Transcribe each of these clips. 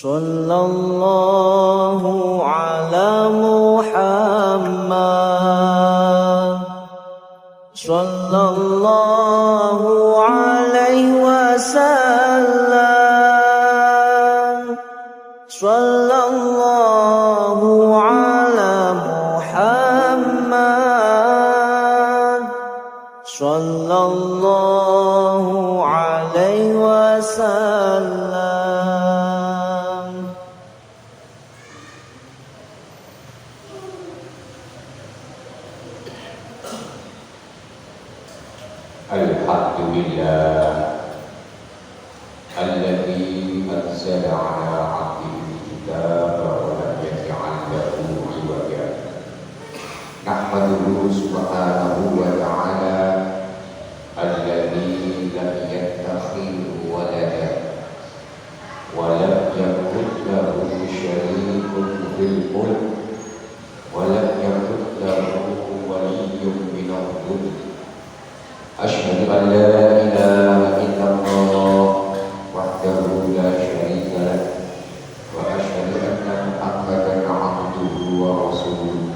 Sallallahu ala Muhammad, sallallahu alaihi wasallam, sallallahu ala Muhammad, sallallahu alaihi wasallam. Alhamdulillah alladzi anzala ala 'abdihi al-kitaba wa lam yaj'al lahu 'iwaja. Nahmaduhu subhanahu wa ta'ala alladzi lam yattakhidh walada wa lam yakun lahu syarikun fil mulk wa lam yakun lahu waliyyun minal dhulli. Asyhadu an la ilaha illallah wahdahu la syarika lah wa asyhadu anna Muhammadan 'abduhu wa rasuluh.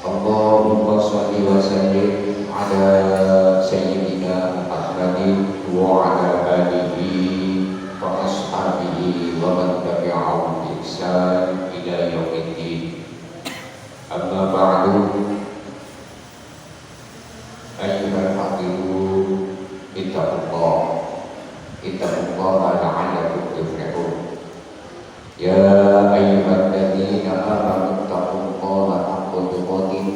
Allahumma shalli wa sallim ala sayyidina Muhammadin wa ala alihi wa ashabihi wa man tabi'ahum bi ihsan ila yaumiddin. Amma ba'du. Ayyuhal hadirin, ittaqullah la'allakum tuflihun. Ya ayyuhalladzina amanu ittaqullaha haqqa tuqatih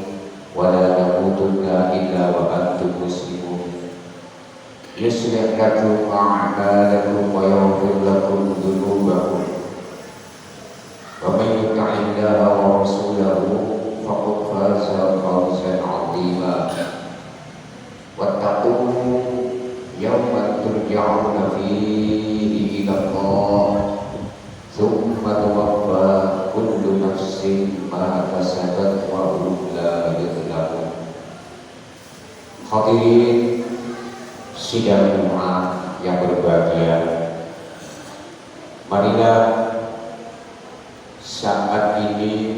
wa la tamutunna illa wa antum muslimun. Yuslih lakum a'malakum wa yaghfir lakum dhunubakum. Wa man yuti'illaha wa rasulahu faqad faza fawzan 'azima. Wattaqu yawman turja'una fihi ila Allah thumma tuwaffa kullu nafsin ma kasabat wa hum la yuzlamun. Hadirin sidang Jumat yang berbahagia, marilah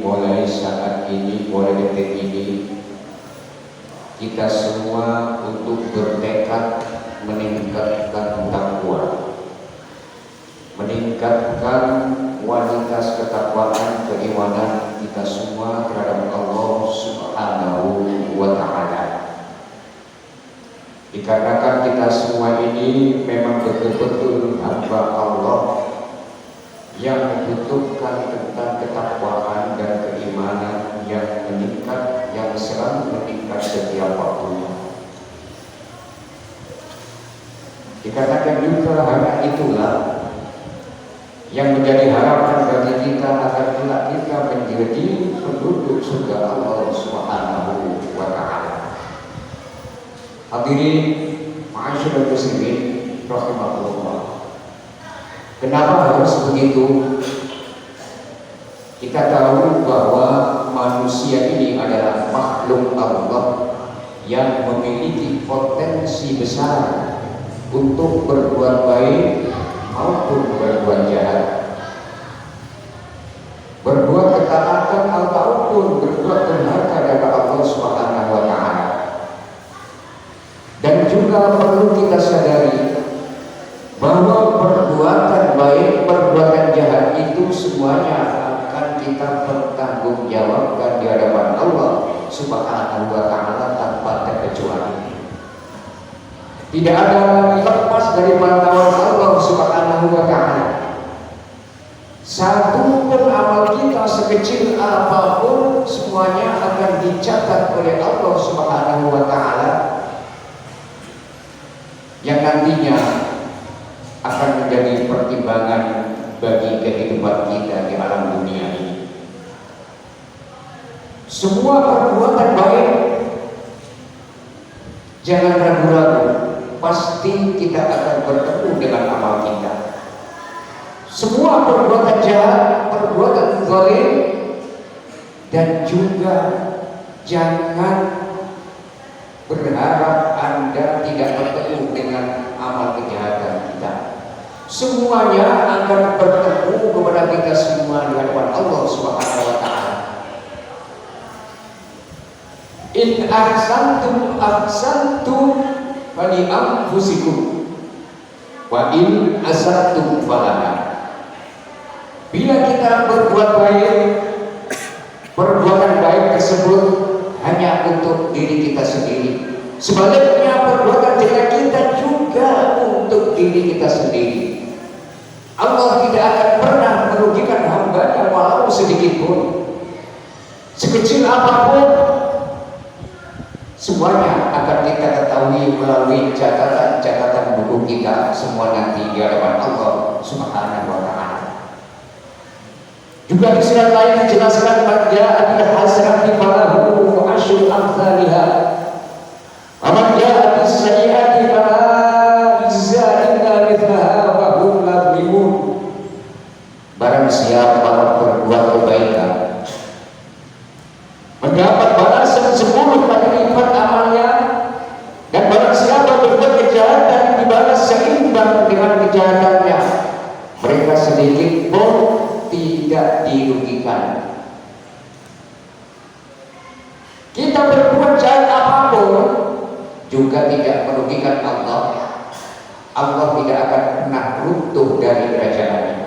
mulai saat ini, mulai detik ini, kita semua untuk bertekad meningkatkan takwa, meningkatkan kualitas ketakwaan keimanan kita semua terhadap Allah Subhanahu wa ta'ala. Dikarenakan kita semua ini memang betul-betul hamba Allah yang membutuhkan tentang ketakwaan dan keimanan yang meningkat, yang selalu meningkat setiap waktunya. Dikatakan juga hanya itulah yang menjadi harapan bagi kita agar kelak kita menjadi penduduk surga Allah Subhanahu wa ta'ala. Hadirin ma'asyiral muslimin rahimakumullah. Kenapa harus begitu? Kita tahu bahwa manusia ini adalah makhluk Allah yang memiliki potensi besar untuk berbuat baik maupun berbuat jahat, berbuat ketaatan ataupun berbuat durhaka kepada Allah Subhanahu wa ta'ala. Dan juga perlu kita sadari bahwa perbuatan baik, perbuatan jahat itu semuanya akan kita pertanggungjawabkan di hadapan Allah Subhanahu wa ta'ala tanpa terkecuali. Tidak ada yang lepas dari pantauan Allah Subhanahu wa ta'ala. Satu pun amal kita sekecil apapun semuanya akan dicatat oleh Allah Subhanahu wa ta'ala, yang nantinya akan menjadi pertimbangan bagi kehidupan kita di alam dunia ini. Semua perbuatan baik, jangan ragu-ragu, pasti kita akan bertemu dengan amal kita. Semua perbuatan jahat, perbuatan zalim, dan juga jangan berharap Anda tidak bertemu dengan amal kejahatan kita. Semuanya akan bertemu ahsantum fali anfusikum wa in asatum falaha. Bila kita berbuat baik, perbuatan baik tersebut hanya untuk diri kita sendiri. Sebaliknya perbuatan jelek kita juga untuk diri kita sendiri. Allah tidak akan pernah merugikan hamba-Nya walau sedikit pun, sekecil apapun. Semuanya akan kita ketahui melalui catatan buku kita semua nanti di hadapan Allah Subhanahu wa Ta'ala. Juga di surat lain dijelaskan man ja'a bil hasanati falahu asyru amsalihha wa man ja'a bis sayyi'ati fala yujza illa mithlaha wa hum la yuzlamun. Barang siapa berbuat kebaikan mendapat balasan 10 kali lipat amalnya, dan barang siapa berbuat kejahatan dibalas seimbang dengan kejahatannya, mereka sedikit pun tidak dirugikan. Kita berbuat jahat apapun juga tidak merugikan Allah. Allah tidak akan pernah runtuh dari kerajaannya.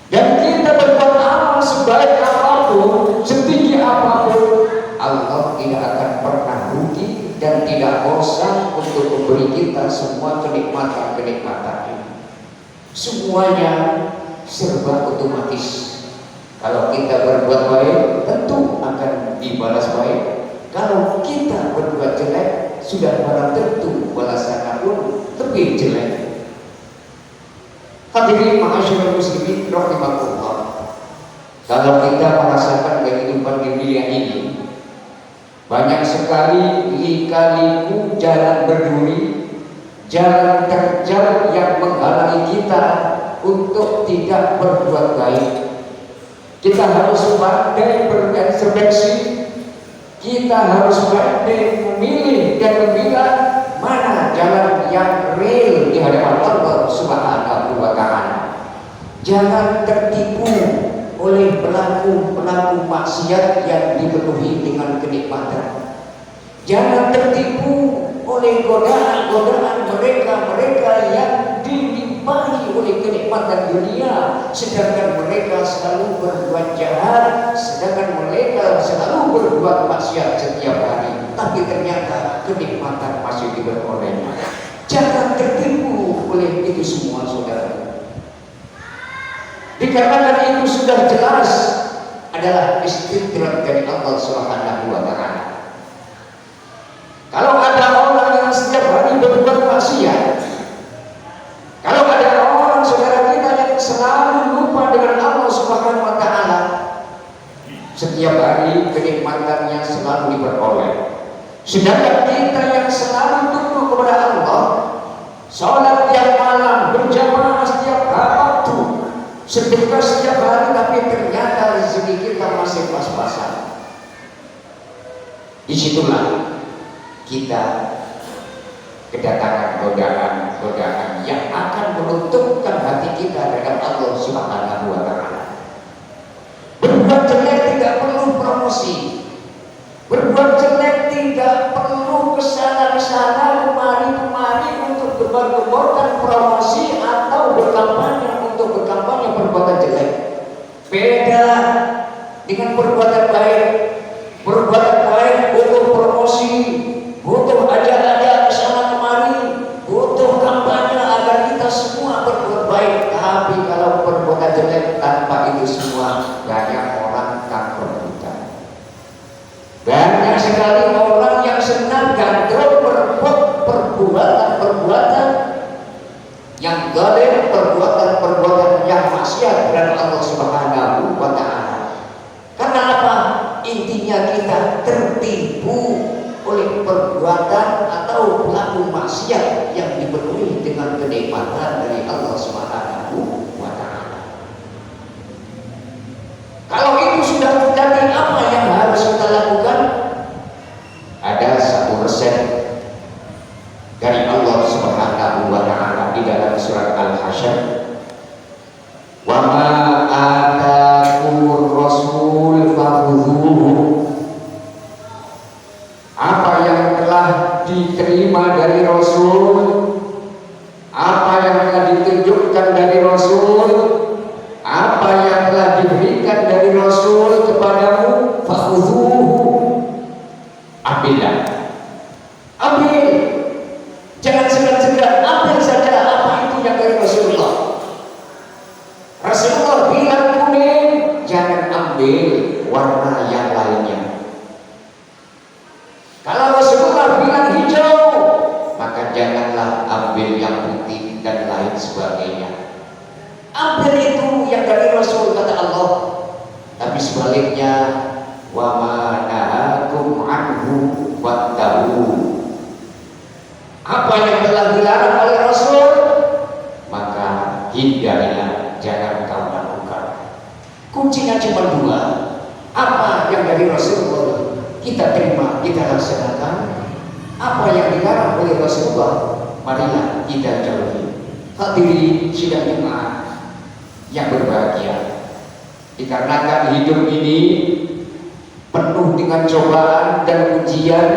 Dan kita berbuat amal sebaik apapun, setinggi apapun, Allah tidak akan pernah rugi dan tidak bosan untuk memberi kita semua kenikmatan-kenikmatan. Semuanya serba otomatis. Kalau kita berbuat baik, tentu akan dibalas baik. Kalau kita berbuat jelek, sudah barang tentu balasannya pun lebih jelek. Hadirin ma'asyiral muslimin rahimakumullah. Kalau kita merasakan kehidupan di dunia ini, banyak sekali lika-liku jalan berduri, jalan terjal yang menghalangi kita untuk tidak berbuat baik. Kita harus pandai berintrospeksi, kita harus pandai memilih dan memilah mana jalan yang real di hadapan Allah Subhanahu wa Ta'ala. Jangan tertipu oleh pelaku-pelaku maksiat yang dipenuhi dengan kenikmatan. Jangan tertipu oleh godaan-godaan mereka yang dilimpahi oleh kenikmatan dunia, sedangkan mereka selalu berbuat jahat, sedangkan mereka selalu berbuat maksiat setiap hari, tapi ternyata kenikmatan masih diperolehnya. Jangan tertipu oleh itu semua, saudara. Dikarenakan itu sudah jelas adalah istidrak dari Allah Subhanahu wa Ta'ala. Kalau ada orang yang setiap hari berbuat maksiat, kalau ada orang saudara kita yang selalu lupa dengan Allah Subhanahu wa Ta'ala, setiap hari kenikmatannya selalu diperoleh. Sedangkan kita yang selalu tunduk kepada Allah, sholat tiap malam, berjamaah setiap waktu, sedekah setiap hari, tapi ternyata rezeki kita masih pas-pasan. Disitulah kita kedatangan godaan yang akan meruntuhkan hati kita terhadap Allah Subhanahu wa Ta'ala. Berbuat jelek tidak perlu promosi, berbuat jelek tidak perlu kesana kemari untuk gembar-gemborkan promosi atau berkampanye untuk berkampanye perbuatan jelek. Beda dengan perbuatan baik. Perbuatan baik butuh promosi, butuh ajak-ajak kesana kemari, butuh kampanye agar kita semua berbuat baik. Tapi kalau perbuatan jelek tanpa itu semua, banyak orang tak berbuat. Banyak sekali orang yang senang gandrung berbuat perbuatan yang zalim, perbuatan yang maksiat kepada Allah Subhanahu wa Ta'ala. Karena apa? Intinya kita tertipu oleh perbuatan atau pelaku maksiat yang dipenuhi dengan kenikmatan dari Allah Subhanahu wa Ta'ala. Kalau itu sudah terjadi, apa yang harus kita lakukan? Ada satu resep dari Allah Subhanahu wa Ta'ala di dalam surat Al-Hasyr. Wa ma atakumur rasul fakhudhuhu warna yang lainnya. Kalau Rasulullah bilang hijau, maka janganlah ambil yang putih dan lain sebagainya. Ambil itu yang dari Rasul, kata Allah. Tapi sebaliknya, wa ma nahakum anhu wattahu. Apa yang telah dilarang oleh Rasul, maka hindarilah, jangan kau lakukan. Kuncinya cuma dua. Apa yang dari Rasulullah kita terima, kita laksanakan. Apa yang dilarang oleh Rasulullah, marilah kita jauhi. Hadirin sidang jemaah yang berbahagia, dikarenakan hidup ini penuh dengan cobaan dan ujian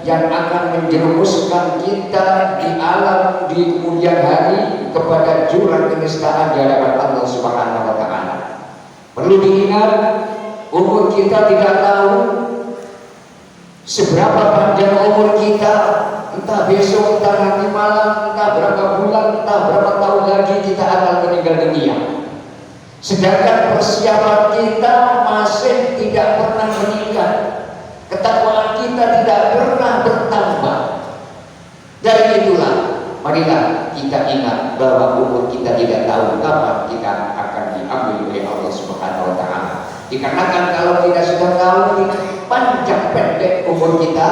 yang akan menjerumuskan kita di alam di kemudian hari kepada jurang keniscayaan di hadapan Allah Subhanahu wa taala. Perlu diingat, umur kita tidak tahu seberapa panjang umur kita, entah besok, entah nanti malam, entah berapa bulan, entah berapa tahun lagi kita akan meninggal dunia. Sedangkan persiapan kita masih tidak pernah meningkat, ketakwaan kita tidak pernah bertambah. Dari itulah, marilah kita ingat bahwa umur kita tidak tahu kapan kita akan diambil oleh Allah Subhanahu wa taala. Dikarenakan kalau kita sudah tahu panjang pendek umur kita,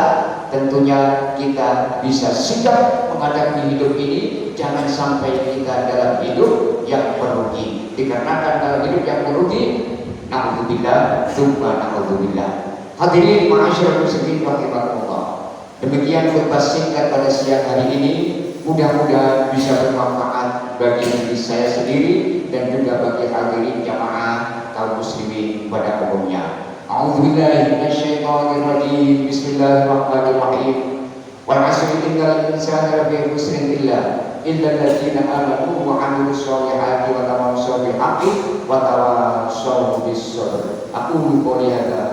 tentunya kita bisa sigap menghadapi hidup ini. Jangan sampai kita dalam hidup yang merugi. Dikarenakan dalam hidup yang merugi, na'udzubillah, tsumma na'udzubillah. Hadirin ma'asyiral muslimin rahimakumullah. Demikian khutbah singkat pada siang hari ini. Mudah-mudahan bisa bermanfaat bagi diri saya sendiri dan juga bagi hadirin jamaah kaum muslimin pada umumnya. A'udzubillahi minasyaitonirrajim. Bismillahirrahmanirrahim. Wal 'asri innal insana lafi khusrin illa alladziina aamanu wa 'amilus shalihati wa tawassaw bil haqqi wa tawassaw bis sabr. Aqulu qouli hadza